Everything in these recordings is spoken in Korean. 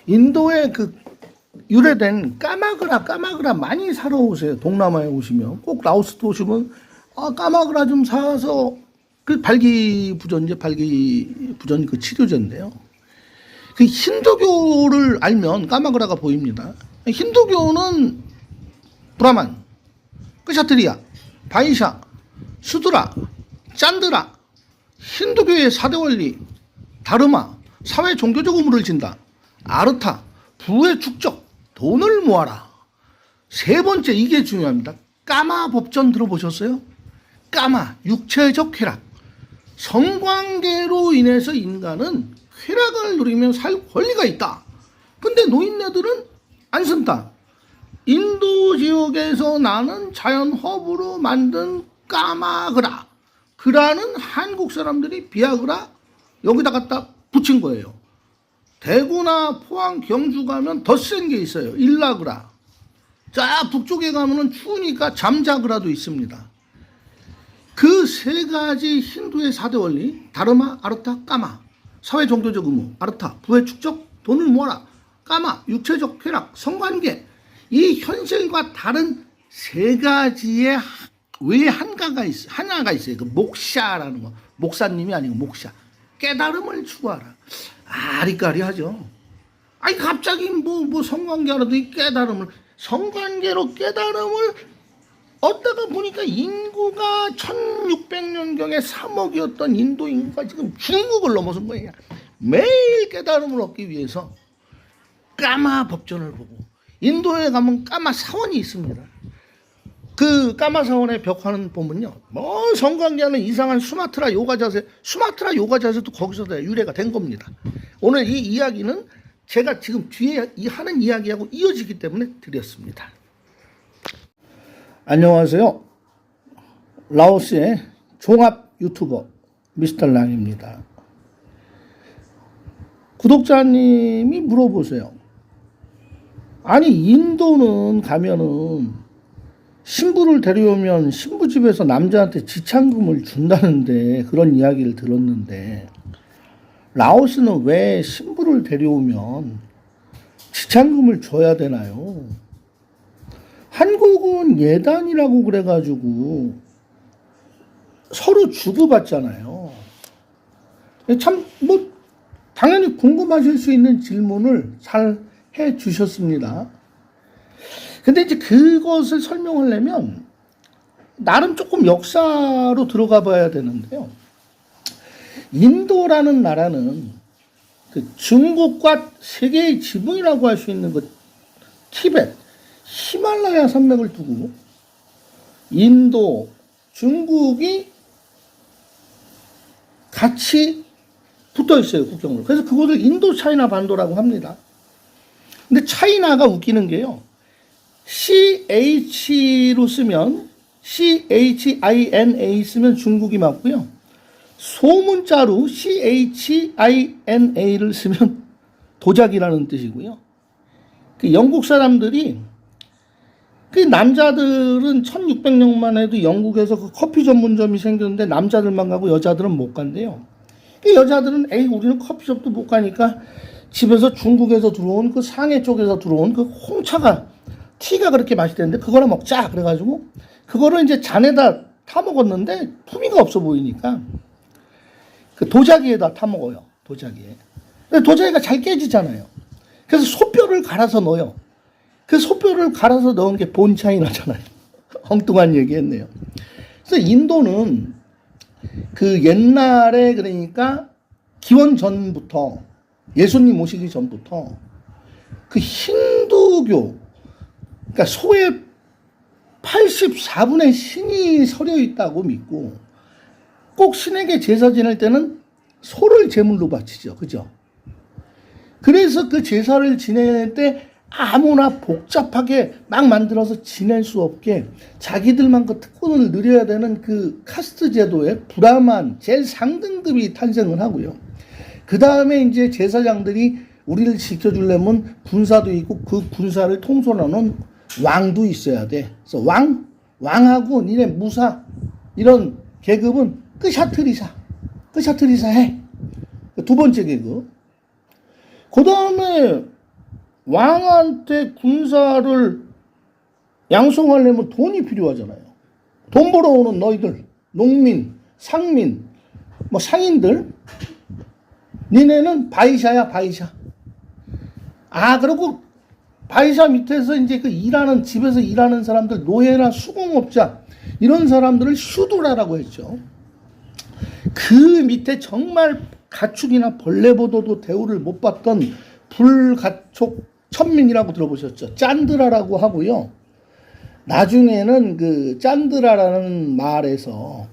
인도에 그 유래된 까마그라 많이 사러 오세요. 동남아에 오시면 꼭 라오스도 오시면 까마그라 좀 사서 그 발기부전 그 치료제인데요. 그 힌두교를 알면 까마그라가 보입니다. 힌두교는 브라만, 크샤트리아, 바이샤, 수드라, 짠드라, 힌두교의 4대 원리, 다르마, 사회 종교적 의무를 진다, 아르타, 부의 축적, 돈을 모아라. 세 번째, 이게 중요합니다. 까마 법전 들어보셨어요? 까마, 육체적 쾌락. 성관계로 인해서 인간은 쾌락을 누리며 살 권리가 있다. 근데 노인네들은 안 쓴다. 인도 지역에서 나는 자연 허브로 만든 까마그라. 그라는 한국 사람들이 비아그라 여기다 갖다 붙인 거예요. 대구나 포항, 경주 가면 더 센 게 있어요. 일라그라. 자, 북쪽에 가면은 추우니까 잠자그라도 있습니다. 그 세 가지 힌두의 4대 원리, 다르마, 아르타, 까마. 사회 종교적 의무, 아르타, 부의 축적, 돈을 모아라. 까마, 육체적 쾌락, 성관계. 이 현실과 다른 세 가지의 외에 하나가 있어요. 그 목샤라는 거. 목사님이 아니고 목샤. 깨달음을 추구하라. 아리까리하죠. 아니 갑자기 뭐 성관계라도 이 깨달음을, 성관계로 깨달음을 얻다가 보니까 인구가 1600년경에 3억이었던 인도 인구가 지금 중국을 넘어선 거예요. 매일 깨달음을 얻기 위해서 까마 법전을 보고, 인도에 가면 까마 사원이 있습니다. 그 까마 사원의 벽화는 보면요, 뭐 성관계하는 이상한 수마트라 요가 자세도 거기서 유래가 된 겁니다. 오늘 이 이야기는 제가 지금 뒤에 하는 이야기하고 이어지기 때문에 드렸습니다. 안녕하세요. 라오스의 종합 유튜버 미스터 랑입니다. 구독자님이 물어보세요. 아니 인도는 가면은 신부를 데려오면 신부 집에서 남자한테 지참금을 준다는데 그런 이야기를 들었는데, 라오스는 왜 신부를 데려오면 지참금을 줘야 되나요? 한국은 예단이라고 그래가지고 서로 주고받잖아요. 참 당연히 궁금하실 수 있는 질문을 잘 해주셨습니다. 근데 이제 그것을 설명하려면 나름 조금 역사로 들어가 봐야 되는데요. 인도라는 나라는 그 중국과 세계의 지붕이라고 할 수 있는 그 티베트, 히말라야 산맥을 두고 인도, 중국이 같이 붙어 있어요, 국경으로. 그래서 그것을 인도 차이나 반도라고 합니다. 근데 차이나가 웃기는 게요, CH로 쓰면, CHINA 쓰면 중국이 맞고요, 소문자로 CHINA를 쓰면 도자기라는 뜻이고요. 그 영국 사람들이, 그 남자들은 1600년만 해도 영국에서 그 커피 전문점이 생겼는데 남자들만 가고 여자들은 못 간대요. 그 여자들은 우리는 커피숍도 못 가니까 집에서 중국에서 들어온 그 상해 쪽에서 들어온 그 홍차가, 티가 그렇게 맛있대는데 그거나 먹자 그래가지고 그거를 이제 잔에다 타 먹었는데 품위가 없어 보이니까 그 도자기에다 타 먹어요. 도자기에. 근데 도자기가 잘 깨지잖아요. 그래서 소뼈를 갈아서 넣어요. 그 소뼈를 갈아서 넣은 게 본차이나잖아요. 엉뚱한 얘기 했네요. 그래서 인도는 그 옛날에, 그러니까 기원 전부터, 예수님 오시기 전부터 그 힌두교, 그러니까 소의 84분의 신이 서려 있다고 믿고, 꼭 신에게 제사 지낼 때는 소를 제물로 바치죠. 그죠? 그래서 그 제사를 지낼 때 아무나 복잡하게 막 만들어서 지낼 수 없게 자기들만 그 특권을 누려야 되는 그 카스트 제도의 브라만 제일 상등급이 탄생을 하고요. 그 다음에 이제 제사장들이 우리를 지켜주려면 군사도 있고 그 군사를 통솔하는 왕도 있어야 돼. 그래서 왕하고 니네 무사 이런 계급은 끄샤트리사 해. 두 번째 계급. 그 다음에 왕한테 군사를 양성하려면 돈이 필요하잖아요. 돈 벌어오는 너희들, 농민, 상민, 뭐 상인들, 니네는 바이샤야, 바이샤. 아, 그리고 바이샤 밑에서 이제 그 일하는, 집에서 일하는 사람들, 노예나 수공업자, 이런 사람들을 슈드라라고 했죠. 그 밑에 정말 가축이나 벌레보다도 대우를 못 받던 불가촉 천민이라고 들어보셨죠? 짠드라라고 하고요. 나중에는 그 짠드라라는 말에서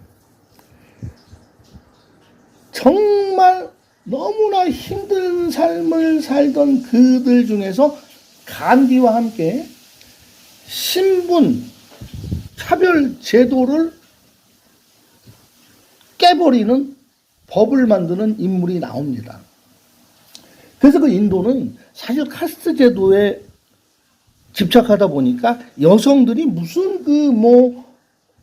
정말 너무나 힘든 삶을 살던 그들 중에서 간디와 함께 신분 차별 제도를 깨버리는 법을 만드는 인물이 나옵니다. 그래서 그 인도는 사실 카스트 제도에 집착하다 보니까 여성들이 무슨 그 뭐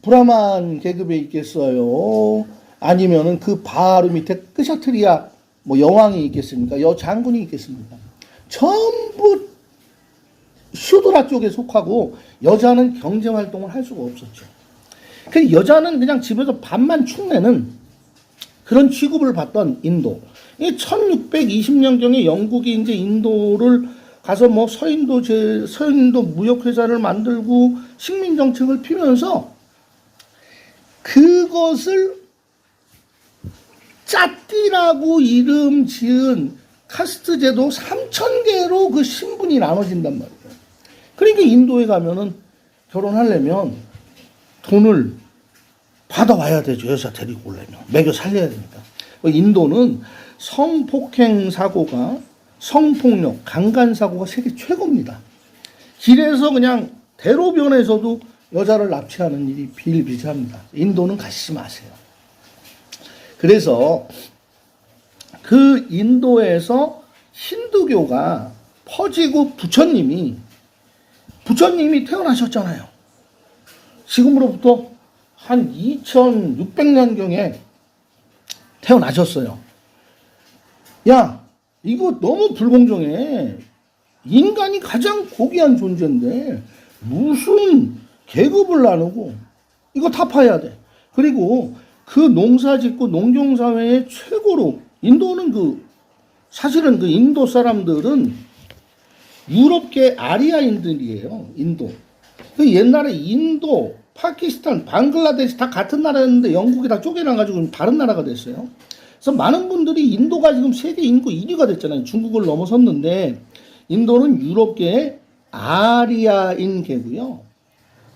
브라만 계급에 있겠어요? 아니면은 그 바로 밑에 크샤트리아 뭐 여왕이 있겠습니까? 여장군이 있겠습니까? 전부 슈드라 쪽에 속하고 여자는 경제 활동을 할 수가 없었죠. 그 여자는 그냥 집에서 밥만 축내는 그런 취급을 받던 인도. 이 1620년경에 영국이 이제 인도를 가서 뭐 서인도 무역회사를 만들고 식민정책을 피면서 그것을 짜띠라고 이름 지은 카스트 제도 3,000개로 그 신분이 나눠진단 말이에요. 그러니까 인도에 가면은 결혼하려면 돈을 받아와야 되죠. 여자 데리고 오려면. 먹여 살려야 되니까. 인도는 성폭행 사고가, 성폭력, 강간 사고가 세계 최고입니다. 길에서 그냥 대로변에서도 여자를 납치하는 일이 비일비재합니다. 인도는 가시지 마세요. 그래서 그 인도에서 힌두교가 퍼지고 부처님이 태어나셨잖아요. 지금으로부터 한 2600년경에 태어나셨어요. 야, 이거 너무 불공정해. 인간이 가장 고귀한 존재인데 무슨 계급을 나누고 이거 타파해야 돼. 그리고 그 농사짓고 농경사회의 최고로 인도는 사실은 그 인도 사람들은 유럽계 아리아인들이에요. 인도. 그 옛날에 인도, 파키스탄, 방글라데시 다 같은 나라였는데 영국이 다 쪼개놔가지고 다른 나라가 됐어요. 그래서 많은 분들이 인도가 지금 세계 인구 1위가 됐잖아요. 중국을 넘어섰는데 인도는 유럽계의 아리아인계고요.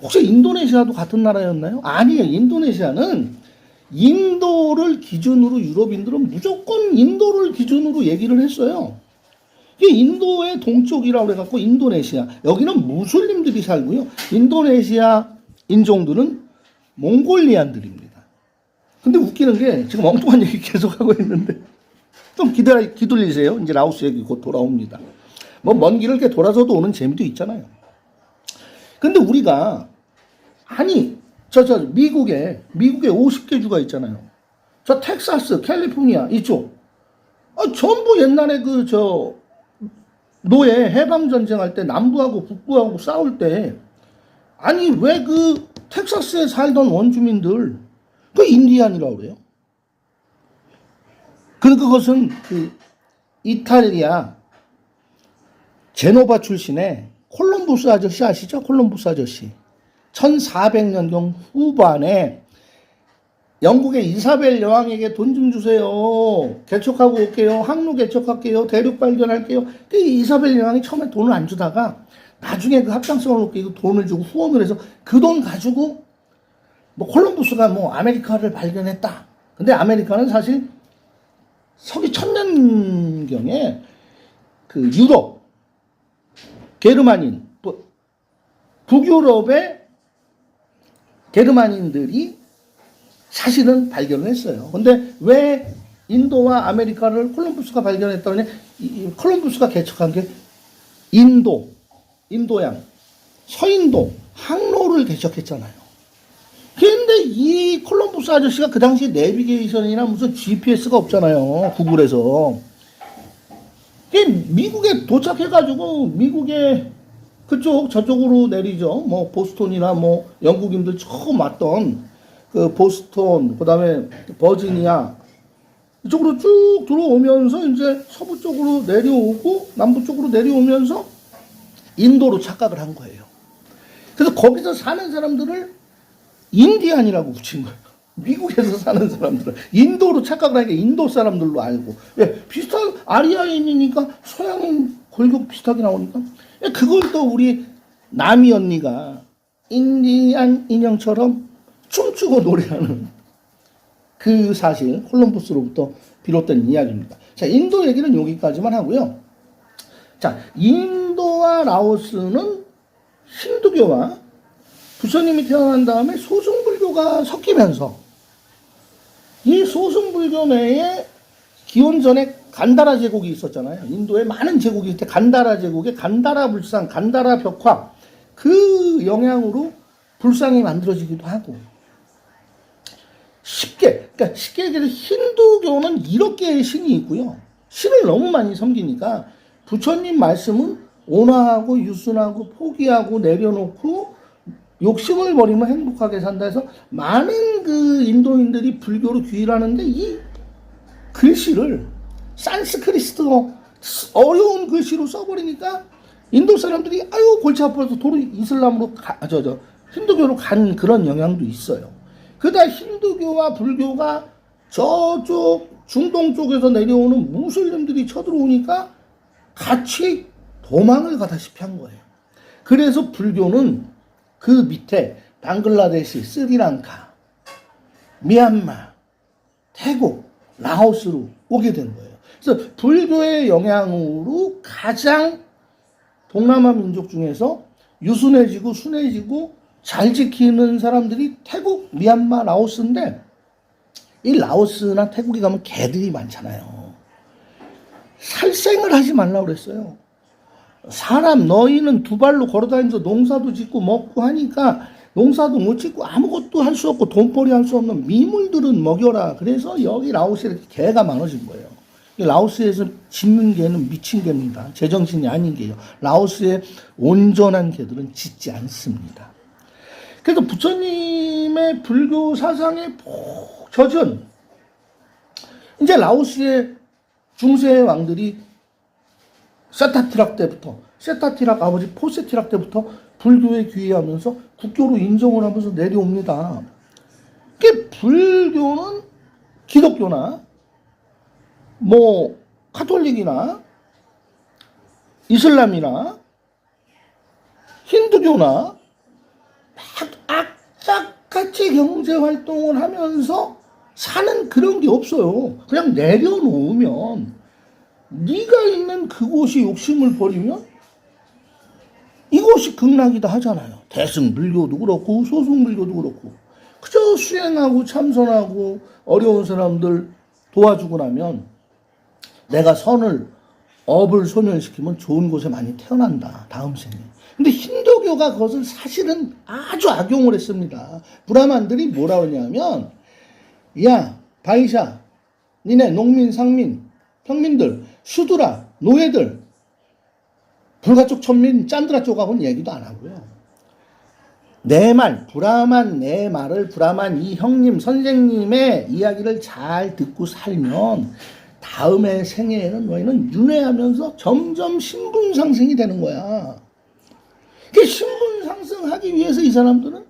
혹시 인도네시아도 같은 나라였나요? 아니에요. 인도네시아는 인도를 기준으로 유럽인들은 무조건 인도를 기준으로 얘기를 했어요. 이게 인도의 동쪽이라고 해갖고 인도네시아. 여기는 무슬림들이 살고요. 인도네시아 인종들은 몽골리안들입니다. 근데 웃기는 게 지금 엉뚱한 얘기 계속하고 있는데 좀 기다리세요. 이제 라오스 얘기 곧 돌아옵니다. 뭐 먼 길을 이렇게 돌아서도 오는 재미도 있잖아요. 근데 우리가 미국에 50개 주가 있잖아요. 저 텍사스, 캘리포니아 이쪽 전부 옛날에 노예 해방 전쟁할 때 남부하고 북부하고 싸울 때 왜 그 텍사스에 살던 원주민들 그 인디안이라고 그래요. 그것은 이탈리아 제노바 출신의 콜럼부스 아저씨 아시죠? 콜럼부스 아저씨. 1400년경 후반에 영국의 이사벨 여왕에게 돈 좀 주세요. 개척하고 올게요. 항로 개척할게요. 대륙 발견할게요. 그 이사벨 여왕이 처음에 돈을 안 주다가 나중에 그 합당성을 놓고 돈을 주고 후원을 해서 그 돈 가지고 콜럼부스가 아메리카를 발견했다. 근데 아메리카는 사실 서기 1000년경에 그 유럽, 게르만인, 북유럽의 게르만인들이 사실은 발견을 했어요. 근데 왜 인도와 아메리카를 콜럼부스가 발견했다니? 콜럼부스가 개척한 게 인도양, 서인도, 항로를 개척했잖아요. 근데 이 콜럼부스 아저씨가 그 당시 내비게이션이나 무슨 GPS가 없잖아요. 구글에서. 미국에 도착해가지고 미국에 그쪽 저쪽으로 내리죠. 뭐 보스턴이나 뭐 영국인들 처음 왔던 그 보스턴, 그다음에 버지니아 이쪽으로 쭉 들어오면서 이제 서부 쪽으로 내려오고 남부 쪽으로 내려오면서 인도로 착각을 한 거예요. 그래서 거기서 사는 사람들을 인디안이라고 붙인 거예요. 미국에서 사는 사람들은 인도로 착각을 하니까 인도 사람들로 알고, 예, 비슷한 아리아인이니까 서양인 골격 비슷하게 나오니까, 예, 그걸 또 우리 남이 언니가 인디안 인형처럼 춤추고 노래하는 그 사실, 콜럼버스로부터 비롯된 이야기입니다. 자, 인도 얘기는 여기까지만 하고요. 자, 인도와 라오스는 힌두교와 부처님이 태어난 다음에 소승불교가 섞이면서 이 소승불교 내에 기원전에 간다라 제국이 있었잖아요. 인도에 많은 제국이 있을 때 간다라 제국의 간다라 불상, 간다라 벽화 그 영향으로 불상이 만들어지기도 하고, 그러니까 쉽게 얘기해서 힌두교는 1억 개의 신이 있고요. 신을 너무 많이 섬기니까 부처님 말씀은 온화하고 유순하고 포기하고 내려놓고 욕심을 버리면 행복하게 산다 해서 많은 그 인도인들이 불교로 귀의하는데, 이 글씨를 산스크리트어 어려운 글씨로 써버리니까 인도 사람들이 아유 골치 아파서 도로 이슬람으로 힌두교로 간 그런 영향도 있어요. 그러다 힌두교와 불교가 저쪽 중동 쪽에서 내려오는 무슬림들이 쳐들어오니까 같이 도망을 가다시피 한 거예요. 그래서 불교는 그 밑에 방글라데시, 스리랑카, 미얀마, 태국, 라오스로 오게 된 거예요. 그래서 불교의 영향으로 가장 동남아 민족 중에서 유순해지고 순해지고 잘 지키는 사람들이 태국, 미얀마, 라오스인데, 이 라오스나 태국에 가면 개들이 많잖아요. 살생을 하지 말라고 그랬어요. 사람 너희는 두 발로 걸어다니면서 농사도 짓고 먹고 하니까 농사도 못 짓고 아무것도 할 수 없고 돈벌이 할 수 없는 미물들은 먹여라. 그래서 여기 라오스에 이렇게 개가 많아진 거예요. 라오스에서 짖는 개는 미친 개입니다. 제정신이 아닌 개요. 라오스의 온전한 개들은 짖지 않습니다. 그래서 부처님의 불교 사상에 푹 젖은 이제 라오스의 중세 왕들이 세타티락 때부터, 세타티락 아버지 포세티락 때부터 불교에 귀의하면서 국교로 인정을 하면서 내려옵니다. 그 불교는 기독교나 뭐 카톨릭이나 이슬람이나 힌두교나 악착같이 경제활동을 하면서 사는 그런 게 없어요. 그냥 내려놓으면, 네가 있는 그곳이 욕심을 버리면 이곳이 극락이다 하잖아요. 대승불교도 그렇고 소승불교도 그렇고, 그저 수행하고 참선하고 어려운 사람들 도와주고 나면 내가 업을 소멸시키면 좋은 곳에 많이 태어난다, 다음 생에. 근데 힌두교가 그것을 사실은 아주 악용을 했습니다. 브라만들이 뭐라 그러냐면, 야 바이샤, 니네 농민, 상민, 평민들, 수두라, 노예들, 불가촉 천민, 짠드라 쪽하고는 얘기도 안 하고요. 내 말, 브라만 내 말을, 브라만 이 형님, 선생님의 이야기를 잘 듣고 살면 다음의 생애에는 너희는 윤회하면서 점점 신분 상승이 되는 거야. 그 신분 상승하기 위해서 이 사람들은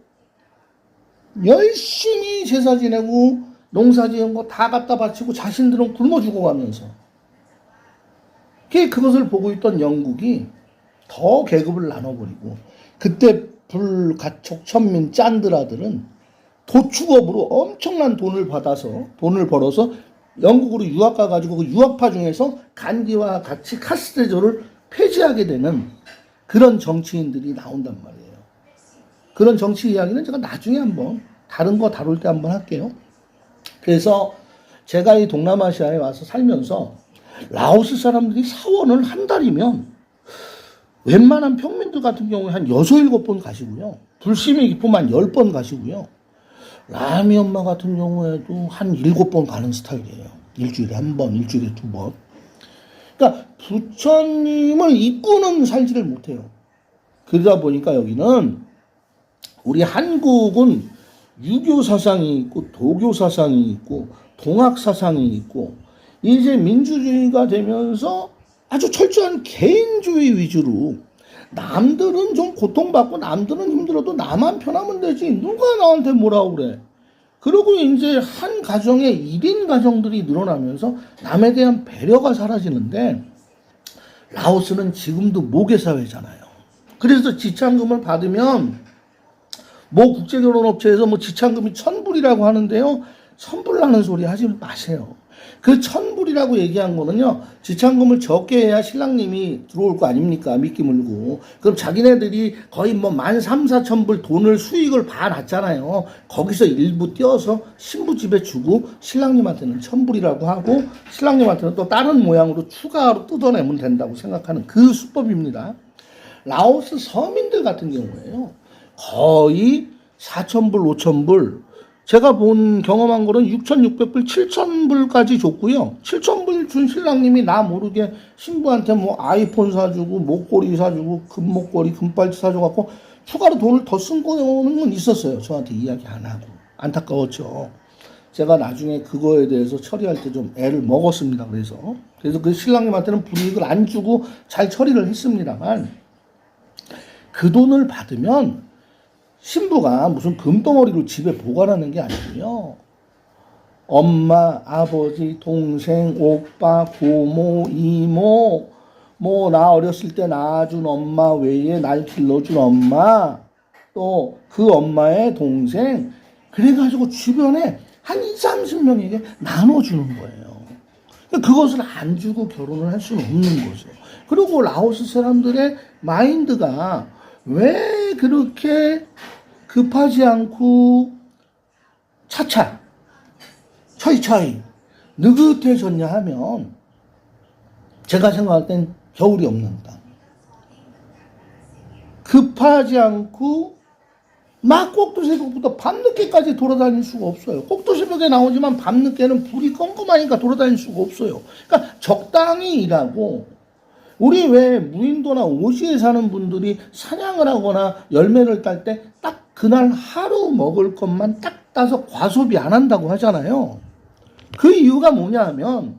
열심히 제사 지내고 농사 지은 거 다 갖다 바치고 자신들은 굶어 죽어가면서, 그것을 보고 있던 영국이 더 계급을 나눠버리고, 그때 불가촉 천민 짠드라들은 도축업으로 엄청난 돈을 벌어서 영국으로 유학 가가지고 그 유학파 중에서 간디와 같이 카스트제도를 폐지하게 되는 그런 정치인들이 나온단 말이에요. 그런 정치 이야기는 제가 나중에 한번 다른 거 다룰 때 한번 할게요. 그래서 제가 이 동남아시아에 와서 살면서 라오스 사람들이 사원을 한 달이면 웬만한 평민들 같은 경우에 한 6, 7번 가시고요. 불심이 깊으면 10번 가시고요. 라미 엄마 같은 경우에도 한 7번 가는 스타일이에요. 일주일에 한 번, 일주일에 2번. 그러니까 부처님을 잊고는 살지를 못해요. 그러다 보니까 여기는 우리 한국은 유교 사상이 있고 도교 사상이 있고 동학 사상이 있고 이제 민주주의가 되면서 아주 철저한 개인주의 위주로 남들은 좀 고통받고 남들은 힘들어도 나만 편하면 되지 누가 나한테 뭐라고 그래. 그리고 이제 한 가정에 1인 가정들이 늘어나면서 남에 대한 배려가 사라지는데 라오스는 지금도 모계사회잖아요. 그래서 지참금을 받으면 뭐 국제결혼업체에서 뭐 지참금이 1,000불이라고 하는데요. 선불나는 소리 하지 마세요. 그 1,000불이라고 얘기한 거는요. 지참금을 적게 해야 신랑님이 들어올 거 아닙니까? 미끼 물고. 그럼 자기네들이 거의 뭐 13,000~14,000불 돈을 수익을 봐놨잖아요. 거기서 일부 떼어서 신부 집에 주고 신랑님한테는 1,000불이라고 하고 신랑님한테는 또 다른 모양으로 추가로 뜯어내면 된다고 생각하는 그 수법입니다. 라오스 서민들 같은 경우에요. 거의 4,000불, 5,000불 제가 본 경험한 거는 6,600불, 7,000불까지 줬고요. 7,000불 준 신랑님이 나 모르게 신부한테 뭐 아이폰 사주고 목걸이 사주고 금목걸이 금발찌 사줘갖고 추가로 돈을 더 쓴 거는 건 있었어요. 저한테 이야기 안 하고. 안타까웠죠. 제가 나중에 그거에 대해서 처리할 때 좀 애를 먹었습니다. 그래서 그 신랑님한테는 불이익을 안 주고 잘 처리를 했습니다만 그 돈을 받으면 신부가 무슨 금덩어리로 집에 보관하는 게 아니고요. 엄마, 아버지, 동생, 오빠, 고모, 이모, 뭐 나 어렸을 때 낳아준 엄마 외에 날 길러준 엄마, 또 그 엄마의 동생, 그래가지고 주변에 한 20~30명에게 나눠주는 거예요. 그것을 안 주고 결혼을 할 수는 없는 거죠. 그리고 라오스 사람들의 마인드가 왜 그렇게 급하지 않고 차차 차이차이 느긋해졌냐 하면 제가 생각할 땐 겨울이 없는다. 급하지 않고 막 꼭두새벽부터 밤늦게까지 돌아다닐 수가 없어요. 꼭두새벽에 나오지만 밤늦게는 불이 껌껌하니까 돌아다닐 수가 없어요. 그러니까 적당히 일하고 우리 왜 무인도나 오지에 사는 분들이 사냥을 하거나 열매를 딸 때 딱 그날 하루 먹을 것만 딱 따서 과소비 안 한다고 하잖아요. 그 이유가 뭐냐 하면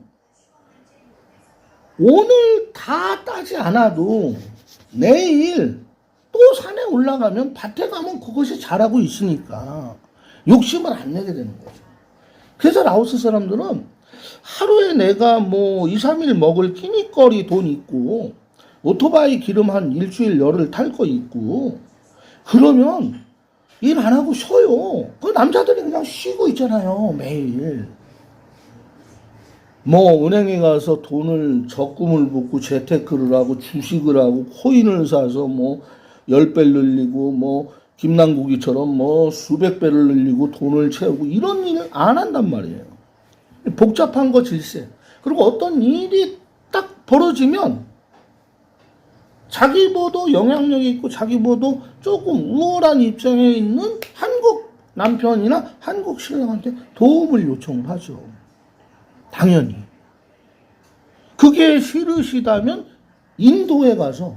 오늘 다 따지 않아도 내일 또 산에 올라가면 밭에 가면 그것이 자라고 있으니까 욕심을 안 내게 되는 거죠. 그래서 라오스 사람들은 하루에 내가 뭐 2~3일 먹을 끼니거리 돈 있고 오토바이 기름 한 일주일 열흘 탈 거 있고 그러면 일 안 하고 쉬어요. 그 남자들이 그냥 쉬고 있잖아요. 매일. 뭐 은행에 가서 돈을 적금을 붓고 재테크를 하고 주식을 하고 코인을 사서 뭐 10배 늘리고 뭐 김남국이처럼 뭐 수백 배를 늘리고 돈을 채우고 이런 일을 안 한단 말이에요. 복잡한 거 질세. 그리고 어떤 일이 딱 벌어지면 자기보다 영향력이 있고 자기보다 조금 우월한 입장에 있는 한국 남편이나 한국 신랑한테 도움을 요청을 하죠. 당연히. 그게 싫으시다면 인도에 가서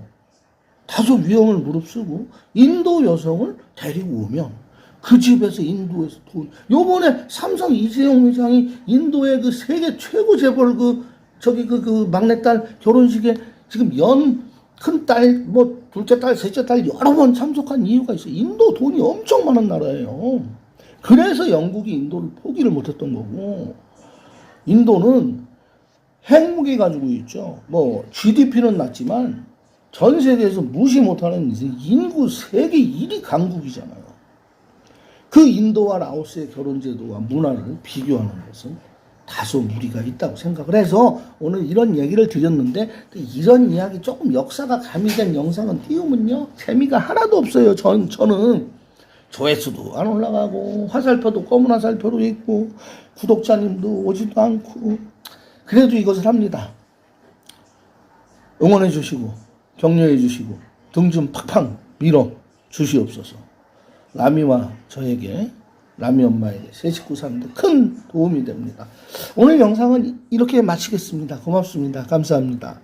다소 위험을 무릅쓰고 인도 여성을 데리고 오면 그 집에서 인도에서 돈. 요번에 삼성 이재용 회장이 인도의 그 세계 최고 재벌 그 막내딸 결혼식에 지금 큰 딸, 뭐 둘째 딸, 셋째 딸 여러 번 참석한 이유가 있어요. 인도 돈이 엄청 많은 나라예요. 그래서 영국이 인도를 포기를 못했던 거고 인도는 핵무기 가지고 있죠. 뭐 GDP는 낮지만 전 세계에서 무시 못하는 인구 세계 1위 강국이잖아요. 그 인도와 라오스의 결혼제도와 문화를 비교하는 것은 다소 무리가 있다고 생각을 해서 오늘 이런 얘기를 드렸는데 이런 이야기 조금 역사가 가미된 영상은 띄우면요 재미가 하나도 없어요. 저는 조회수도 안 올라가고 화살표도 검은 화살표로 있고 구독자님도 오지도 않고 그래도 이것을 합니다. 응원해 주시고 격려해 주시고 등 좀 팍팍 밀어 주시옵소서. 라미와 저에게 라미 엄마에게 새 식구 사는데 큰 도움이 됩니다. 오늘 영상은 이렇게 마치겠습니다. 고맙습니다. 감사합니다.